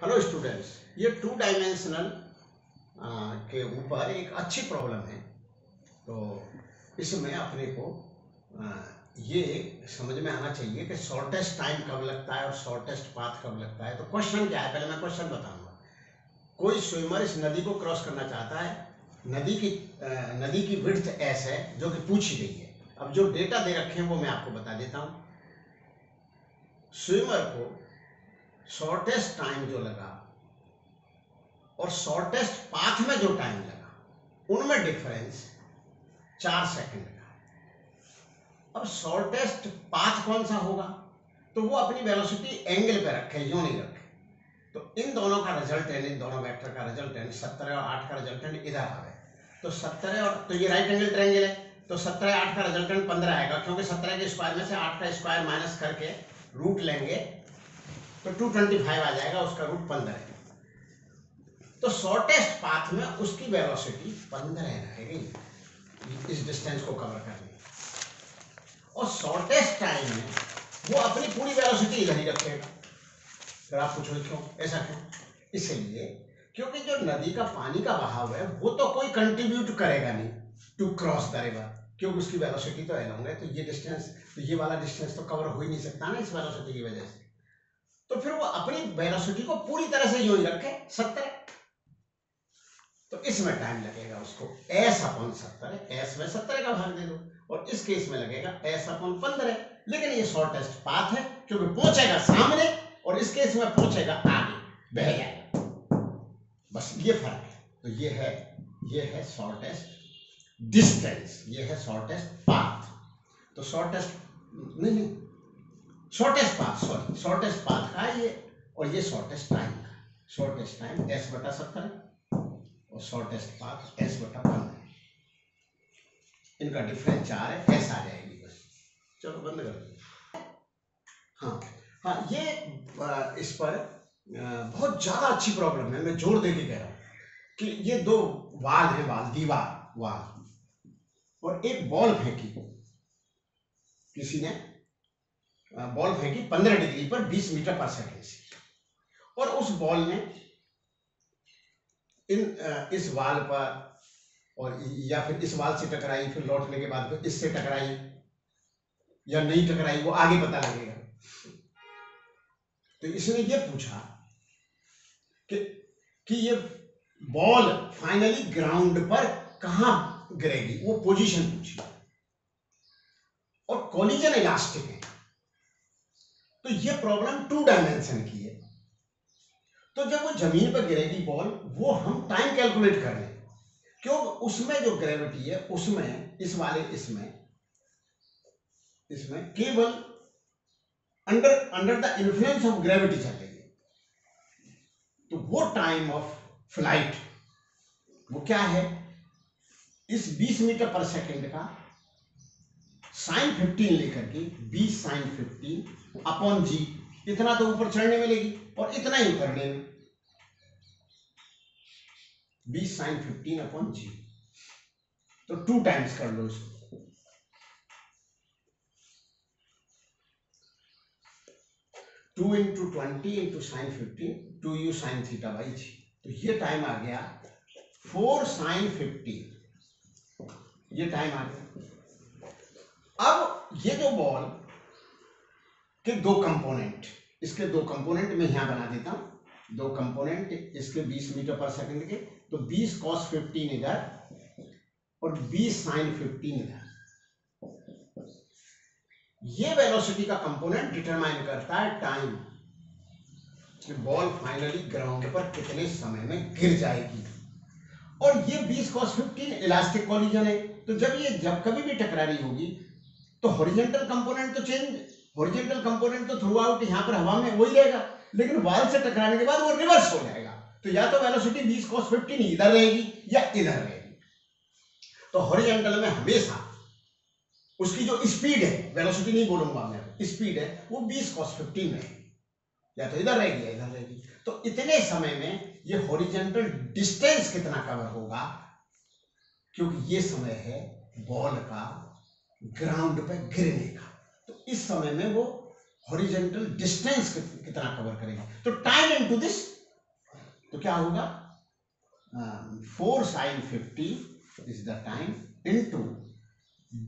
Hello students, ये two dimensional के ऊपर एक अच्छी प्रॉब्लम है। तो इसमें अपने को ये समझ में आना चाहिए कि शॉर्टेस्ट टाइम कब लगता है और शॉर्टेस्ट पाथ कब लगता है। तो क्वेश्चन क्या है, पहले मैं क्वेश्चन बताऊंगा। कोई स्विमर इस नदी को क्रॉस करना चाहता है। नदी की विड्थ एस है जो कि पूछी गई है। अब जो डेटा दे रखे हैं वो मैं आपको बता देता हूँ। स्विमर को शॉर्टेस्ट टाइम जो लगा और शॉर्टेस्ट पाथ में जो टाइम लगा उनमें डिफरेंस 4 सेकंड का। अब शॉर्टेस्ट पाथ कौन सा होगा, तो वो अपनी वेलोसिटी एंगल पे रखे, यूं नहीं रखे। तो इन दोनों का रिजल्टेंट, इन दोनों वेक्टर का रिजल्टेंट 17 और 8 का रिजल्टेंट इधर आ गए। तो 17 और तो ये राइट एंगल ट्रायंगल है, तो 17 8 का रिजल्टेंट 15 आएगा, क्योंकि 17 के स्क्वायर में से 8 का स्क्वायर माइनस करके रूट लेंगे तो 225 आ जाएगा, उसका रूट 15 है। तो शॉर्टेस्ट पाथ में उसकी वेलोसिटी 15 रहेगी इस डिस्टेंस को कवर करने, और शॉर्टेस्ट टाइम में वो अपनी पूरी वेलोसिटी इधर ही रखेगा। फिर आप पूछो क्यों, ऐसा क्यों? इसलिए क्योंकि जो नदी का पानी का बहाव है वो तो कोई कंट्रीब्यूट करेगा नहीं टू क्रॉस द रिवर, क्योंकि उसकी वेलोसिटी तो अलोंग है। तो ये डिस्टेंस, तो ये वाला डिस्टेंस तो कवर हो ही नहीं सकता ना इस वेलोसिटी की वजह से। तो फिर वो अपनी वेलोसिटी को पूरी तरह से यूं ही रखे 17। तो इसमें टाइम लगेगा उसको एस अपॉन 17, एस में 17 का भाग दे दो, और इस केस में लगेगा एस अपॉन 15। लेकिन ये शॉर्टेस्ट पाथ है क्योंकि पहुंचेगा सामने, और इस केस में पहुंचेगा आगे, बह जाएगा। बस ये फर्क है। तो ये है शॉर्टेस्ट डिस्टेंस, ये है शॉर्टेस्ट पाथ। तो नहीं, shortest path, sorry, shortest path का ये, और ये शॉर्टेस्ट टाइम का। शॉर्टेस्ट टाइम एस बटा 17 और शॉर्टेस्ट पाथ एस बटा 15। इनका डिफरेंस 4 है, एस आ जाएगी बस। चलो बंद कर दो। हाँ, ये इस पर बहुत ज्यादा अच्छी प्रॉब्लम है। मैं जोर दे के कह रहा हूं कि ये दो वाल है, वाल, और एक बॉल फेंकी, किसी ने बॉल फेंकी 15 डिग्री पर 20 मीटर पर सेकेंड से, और उस बॉल ने इस वाल पर, और या फिर इस वाल से टकराई, फिर लौटने के बाद फिर इससे टकराई या नहीं टकराई, वो आगे पता लगेगा। तो इसने ये पूछा कि ये बॉल फाइनली ग्राउंड पर कहां गिरेगी, वो पोजीशन पूछी, और कोलिजन इलास्टिक है। तो ये प्रॉब्लम 2 डायमेंशन की है। तो जब वो जमीन पर गिरेगी बॉल, वो हम टाइम कैलकुलेट कर लें, क्यों? उसमें जो ग्रेविटी है उसमें इसमें केवल under the influence of gravity चलेगी। तो वो टाइम ऑफ फ्लाइट वो क्या है, इस 20 मीटर पर सेकेंड का साइन 15 लेकर के 20 साइन 15 अपॉन जी, इतना तो ऊपर चढ़ने में लेगी और इतना ही उतरने में, 20 साइन 15 अपॉन जी। तो 2 टाइम्स कर लो इसको। 2 into 20 into sine 15, 2u sine theta by g. तो ये टाइम आ गया 4 साइन 15, ये टाइम आ गया। अब ये जो बॉल के 2 कंपोनेंट, इसके 2 कंपोनेंट मैं यहां बना देता हूं। 2 कंपोनेंट इसके 20 मीटर पर सेकंड के, तो 20 कॉस 15 इधर और 20 साइन 15 इधर। ये वेलोसिटी का कंपोनेंट डिटरमाइन करता है टाइम, कि बॉल फाइनली ग्राउंड पर कितने समय में गिर जाएगी। और ये 20 cos 15 इलास्टिक कोलिजन है। तो जब कभी भी टकरा रही होगी तो हॉरिजॉन्टल कंपोनेंट तो हॉरिजॉन्टल कंपोनेंट तो थ्रू आउट यहां पर हवा में वही रहेगा, लेकिन वॉल से टकराने के बाद वो रिवर्स हो जाएगा। तो या तो वेलोसिटी 20 cos 15 इधर रहेगी या इधर रहेगी। तो हॉरिजॉन्टल में हमेशा उसकी जो स्पीड है, वेलोसिटी नहीं बोलूंगा मैं, स्पीड है, वो 20 cos 15 में या तो इधर रहेगी या इधर रहेगी। तो इतने समय में ये हॉरिजॉन्टल डिस्टेंस कितना कवर होगा, क्योंकि ये समय है बॉल का ग्राउंड पे गिरने का। तो इस समय में वो हॉरिजॉन्टल डिस्टेंस कितना कवर करेगी। तो टाइम इनटू दिस तो क्या होगा, 4 sin 50 is the time into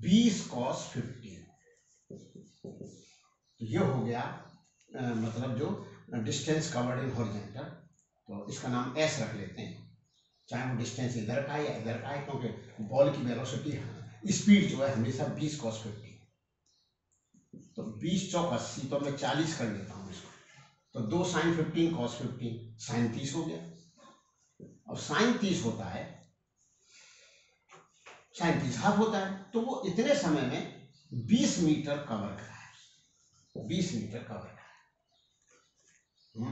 20 cos 50। तो ये हो गया मतलब जो डिस्टेंस कवर्ड इन हॉरिजॉन्टल। तो इसका नाम एस रख लेते हैं, चाहे वो डिस्टेंस इधर का है या इधर का है, क्योंकि बॉल की वेलोसिटी स्पीड जो है हमेशा 20 cos 50। तो 20 चौक 80, तो मैं 40 कर लेता हूँ इसको। तो 2 sin 15 cos 15 sin 30 हो गया। और sin 30 होता है, sin 30 हाफ होता है। तो वो इतने समय में 20 मीटर कवर करा है, 20 मीटर कवर करा है।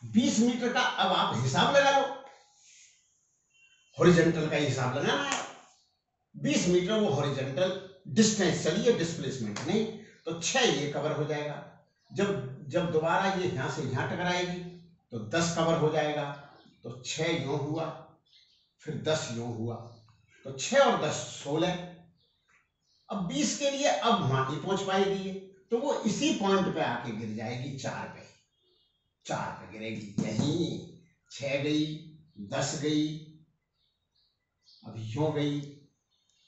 20 मीटर का अब आप हिसाब लगा लो, हॉरिजॉन्टल का हिसाब लगाना है। 20 मीटर वो हॉरिजॉन्टल डिस्टेंस चलिए, डिस्प्लेसमेंट नहीं, तो 6 ये कवर हो जाएगा। जब दोबारा ये यहां से यहां टकराएगी तो 10 कवर हो जाएगा। तो 6 यूं हुआ, फिर 10 यूं हुआ, तो 6 और 10 16। अब 20 के लिए अब वहां नहीं पहुंच पाएगी, तो वो इसी पॉइंट पे आके गिर जाएगी 4 पे। 4 पे गिरेगी, यहीं 6 गई, 10 गई, अब यूं गई,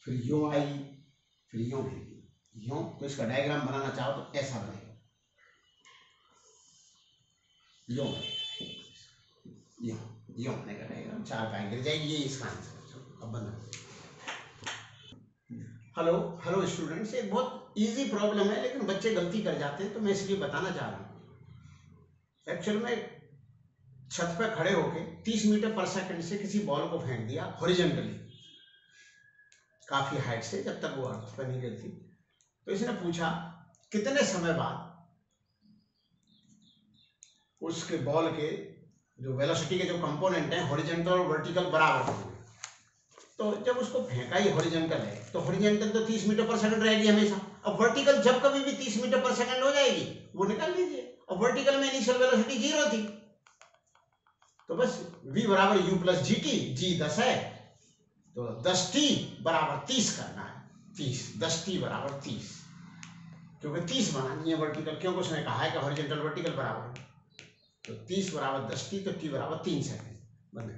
फिर यूं आई, फिर यूं गई, यूं। तो इसका डायग्राम बनाना चाहो तो ऐसा बनेगा, यूं यूं यूं बनेगा डायग्राम। 4 पे गिर जाएगी, ये इसका आंसर। अब बना। हेलो स्टूडेंट्स, एक बहुत इजी प्रॉब्लम है, लेकिन बच्चे गलती कर जाते हैं, तो मैं इसलिए बताना चाह रहा हूँ। एक्चुअल में छत पे खड़े होके 30 मीटर पर सेकंड से किसी बॉल को फेंक दिया हॉरिजॉन्टली, काफी हाइट से, जब तक वो अर्थ पर नहीं गिरती। तो इसने पूछा कितने समय बाद उसके बॉल के जो वेलोसिटी के जो कंपोनेंट हैं हॉरिजॉन्टल और वर्टिकल बराबर होंगे। तो जब उसको फेंका ही हॉरिजॉन्टल है, तो हॉरिजॉन्टल तो 30 मीटर पर सेकंड रहेगी हमेशा। अब वर्टिकल जब कभी भी 30 मीटर पर सेकंड हो जाएगी, वो निकाल लीजिए। अब वर्टिकल में इनिशियल वेलोसिटी 0 थी, तो बस v बराबर u प्लस जी टी, जी 10 है, तो 10t बराबर 30 करना है। 30, 10t बराबर 30, क्योंकि 30 बनानी है वर्टिकल, क्योंकि उसने कहा है कि हॉरिजॉन्टल वर्टिकल बराबर है। तो 30 बराबर 10t, तो t बराबर 3 सेकंड बने।